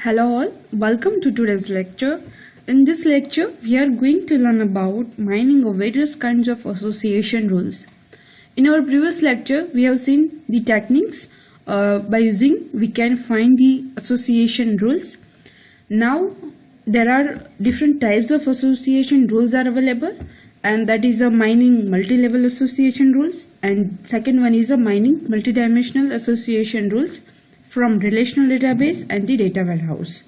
Hello all, welcome to today's lecture. In this lecture, we are going to learn about mining of various kinds of association rules. In our previous lecture, we have seen the techniques by using we can find the association rules. Now, there are different types of association rules are available, and that is a mining multi-level association rules, and second one is a mining multidimensional association rules from relational database and the data warehouse.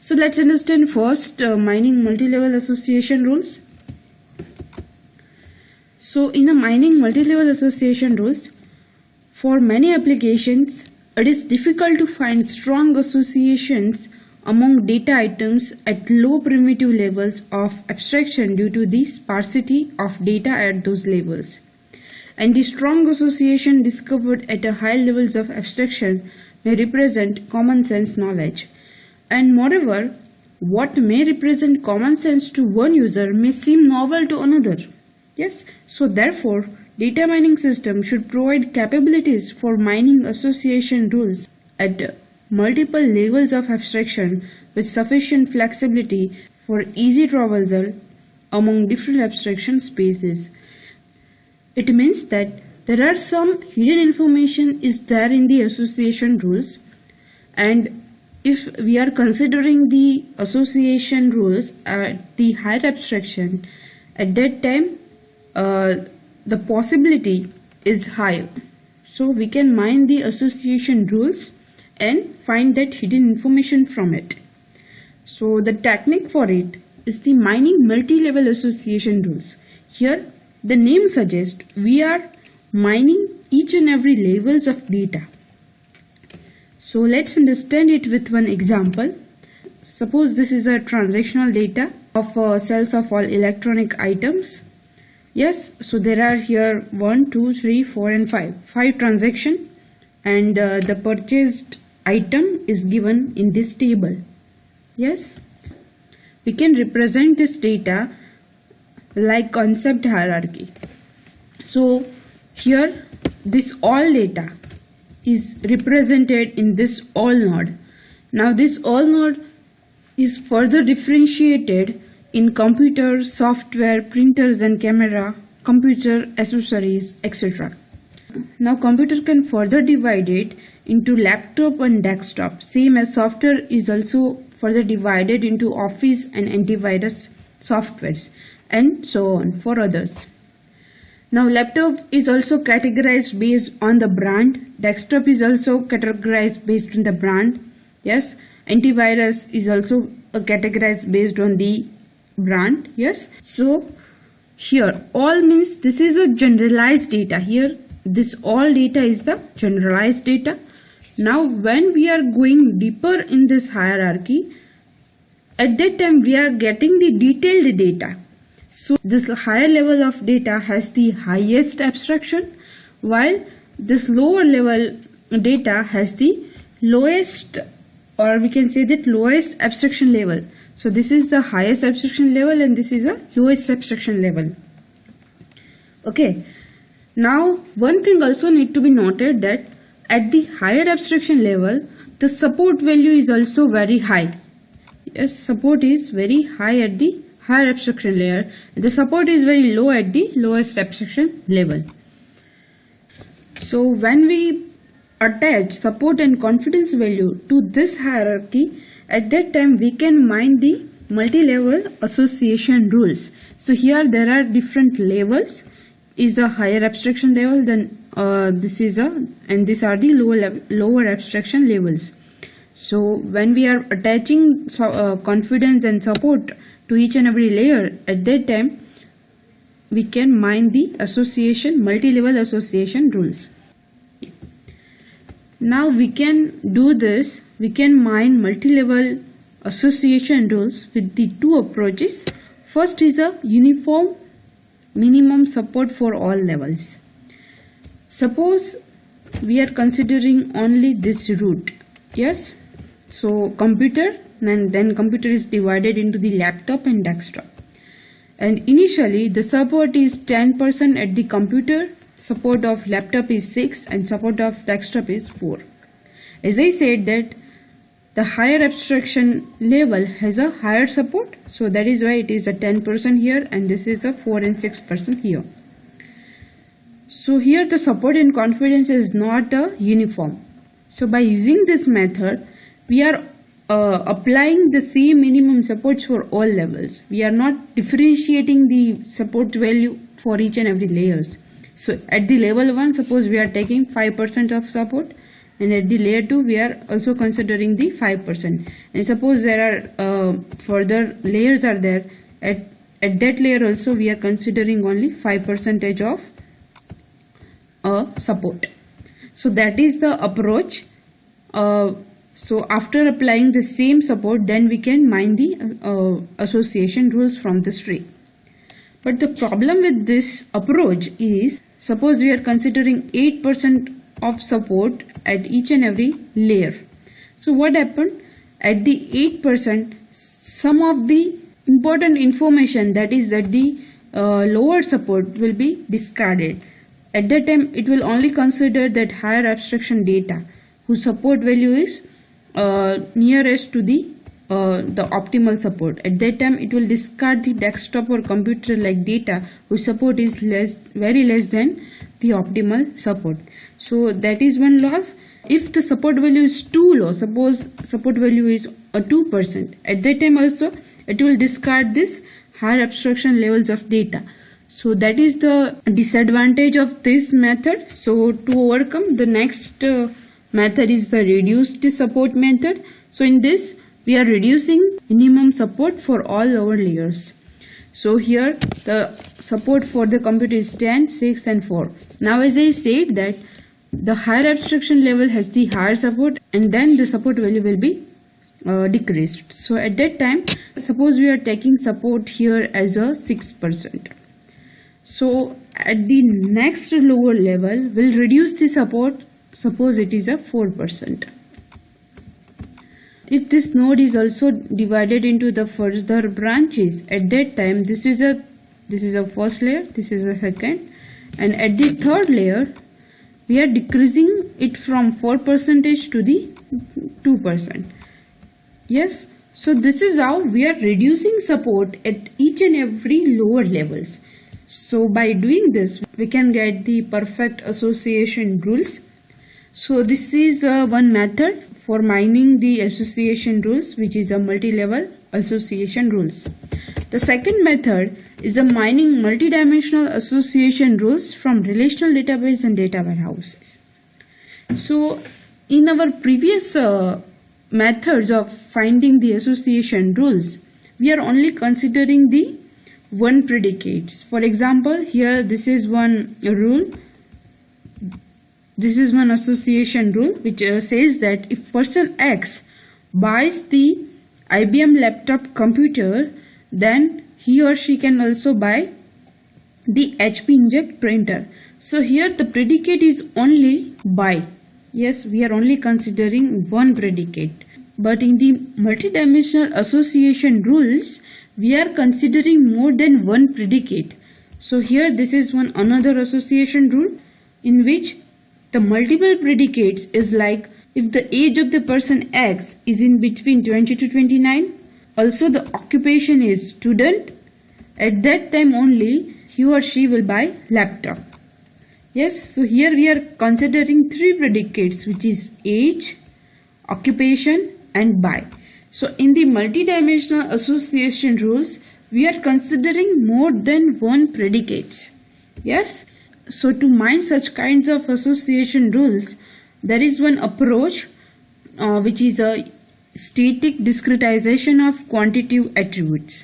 So let's understand first mining multi-level association rules. So in a mining multi-level association rules, for many applications, it is difficult to find strong associations among data items at low primitive levels of abstraction due to the sparsity of data at those levels. And the strong association discovered at a high levels of abstraction may represent common sense knowledge. And moreover, what may represent common sense to one user may seem novel to another. Yes, so therefore, data mining system should provide capabilities for mining association rules at multiple levels of abstraction with sufficient flexibility for easy traversal among different abstraction spaces. It means that there are some hidden information is there in the association rules, and if we are considering the association rules at the higher abstraction, at that time the possibility is high. So we can mine the association rules and find that hidden information from it. So the technique for it is the mining multi-level association rules. Here the name suggests we are mining each and every levels of data. So let's understand it with one example. Suppose this is a transactional data of sales of all electronic items. Yes, so there are here 1, 2, 3, 4 and 5 transactions, and the purchased item is given in this table. Yes, we can represent this data like concept hierarchy. So here this all data is represented in this all node. Now this all node is further differentiated in computer, software, printers and camera, computer accessories, etc. Now computer can further divide it into laptop and desktop, same as software is also further divided into office and antivirus softwares, and so on for others. Now laptop is also categorized based on the brand, desktop is also categorized based on the brand. Yes, antivirus is also categorized based on the brand. Yes, so here all means this is a generalized data. Here this all data is the generalized data. Now when we are going deeper in this hierarchy, at that time we are getting the detailed data. So this higher level of data has the highest abstraction, while this lower level data has the lowest, or we can say that lowest abstraction level. So this is the highest abstraction level and this is the lowest abstraction level. Okay. Now one thing also need to be noted that at the higher abstraction level, the support value is also very high. Yes, support is very high at the higher abstraction layer. The support is very low at the lowest abstraction level. So when we attach support and confidence value to this hierarchy, at that time we can mine the multi-level association rules. So here there are different levels. Is a higher abstraction level, then this is a, and these are the lower abstraction levels. So when we are attaching confidence and support to each and every layer, at that time we can mine the association multi-level association rules. Now we can do this, we can mine multi-level association rules with the two approaches. First is a uniform minimum support for all levels. Suppose we are considering only this root. Yes, so computer, and then computer is divided into the laptop and desktop, and initially the support is 10% at the computer, support of laptop is 6 and support of desktop is 4. As I said that the higher abstraction level has a higher support. So that is why it is a 10% here, and this is a 4 and 6% here. So here the support and confidence is not uniform. So by using this method, we are applying the same minimum supports for all levels. We are not differentiating the support value for each and every layers. So at the level 1, suppose we are taking 5% of support, and at the layer 2 we are also considering the 5%. And suppose there are further layers are there, at that layer also we are considering only 5% of support. So that is the approach. So after applying the same support, then we can mine the association rules from this tree. But the problem with this approach is, suppose we are considering 8% of support at each and every layer. So what happened? At the 8%, some of the important information, that is at the lower support, will be discarded. At that time, it will only consider that higher abstraction data whose support value is nearest to the optimal support. At that time, it will discard the desktop or computer like data whose support is very less than the optimal support. So that is one loss. If the support value is too low, suppose support value is 2%, at that time also it will discard this higher abstraction levels of data. So that is the disadvantage of this method. So to overcome, the next method is the reduced support method. So in this, we are reducing minimum support for all lower layers. So here the support for the computer is 10, 6 and 4. Now as I said that the higher abstraction level has the higher support, and then the support value will be decreased. So at that time, suppose we are taking support here as a 6%. So at the next lower level, we'll reduce the support, suppose it is a 4%. If this node is also divided into the further branches, at that time this is a first layer, this is a second, and at the third layer we are decreasing it from 4% to the 2%. Yes, so this is how we are reducing support at each and every lower levels. So by doing this, we can get the perfect association rules. So this is one method for mining the association rules, which is a multi-level association rules. The second method is a mining multidimensional association rules from relational database and data warehouses. So in our previous methods of finding the association rules, we are only considering the one predicates. For example, here this is one rule. This is one association rule which says that if person X buys the IBM laptop computer, then he or she can also buy the HP inkjet printer. So here the predicate is only buy. Yes, we are only considering one predicate. But in the multidimensional association rules, we are considering more than one predicate. So here this is one another association rule in which the multiple predicates is like if the age of the person X is in between 20 to 29, also the occupation is student, at that time only he or she will buy laptop. Yes, so here we are considering three predicates, which is age, occupation and buy. So in the multidimensional association rules, we are considering more than one predicates. Yes. So to mine such kinds of association rules, there is one approach which is a static discretization of quantitative attributes.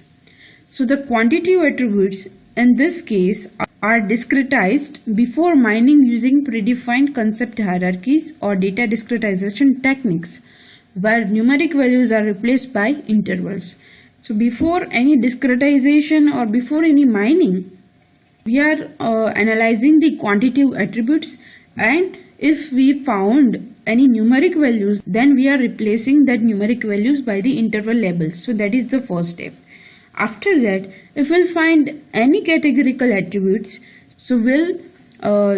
So the quantitative attributes in this case are discretized before mining using predefined concept hierarchies or data discretization techniques, where numeric values are replaced by intervals. So before any discretization or before any mining, we are analyzing the quantitative attributes, and if we found any numeric values, then we are replacing that numeric values by the interval labels. So that is the first step. After that, if we'll find any categorical attributes, so we'll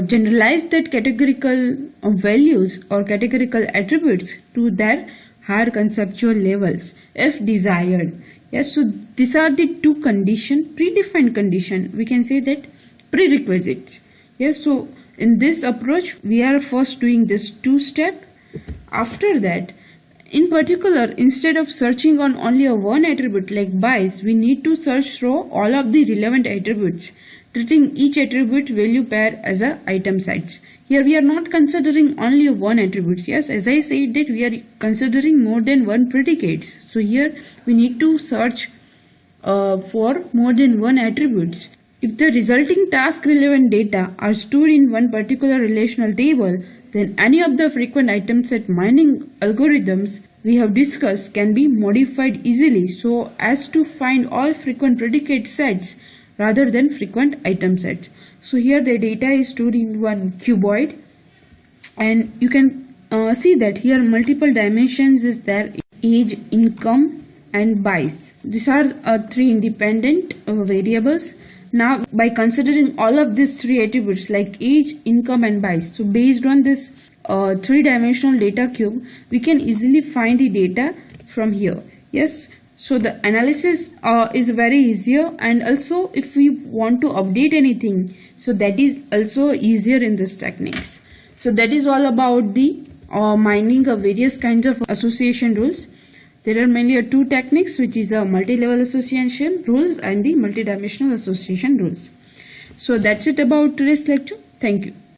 generalize that categorical values or categorical attributes to their higher conceptual levels if desired. Yes, so these are the two predefined condition. We can say that prerequisites. Yes, so in this approach, we are first doing this two-step. After that, in particular, instead of searching on only a one attribute like bias, we need to search through all of the relevant attributes, treating each attribute value pair as a item sets. Here we are not considering only one attribute. Yes, as I said that we are considering more than one predicates. So here we need to search for more than one attributes. If the resulting task relevant data are stored in one particular relational table, then any of the frequent item set mining algorithms we have discussed can be modified easily so as to find all frequent predicate sets rather than frequent item sets. So here the data is stored in one cuboid, and you can see that here multiple dimensions is there: age, income and bias. These are three independent variables. Now by considering all of these three attributes like age, income and bias, so based on this three-dimensional data cube, we can easily find the data from here. Yes, so the analysis is very easier, and also if we want to update anything, so that is also easier in this techniques. So that is all about the mining of various kinds of association rules. There are mainly two techniques, which is a multi-level association rules and the multi-dimensional association rules. So that's it about today's lecture. Thank you.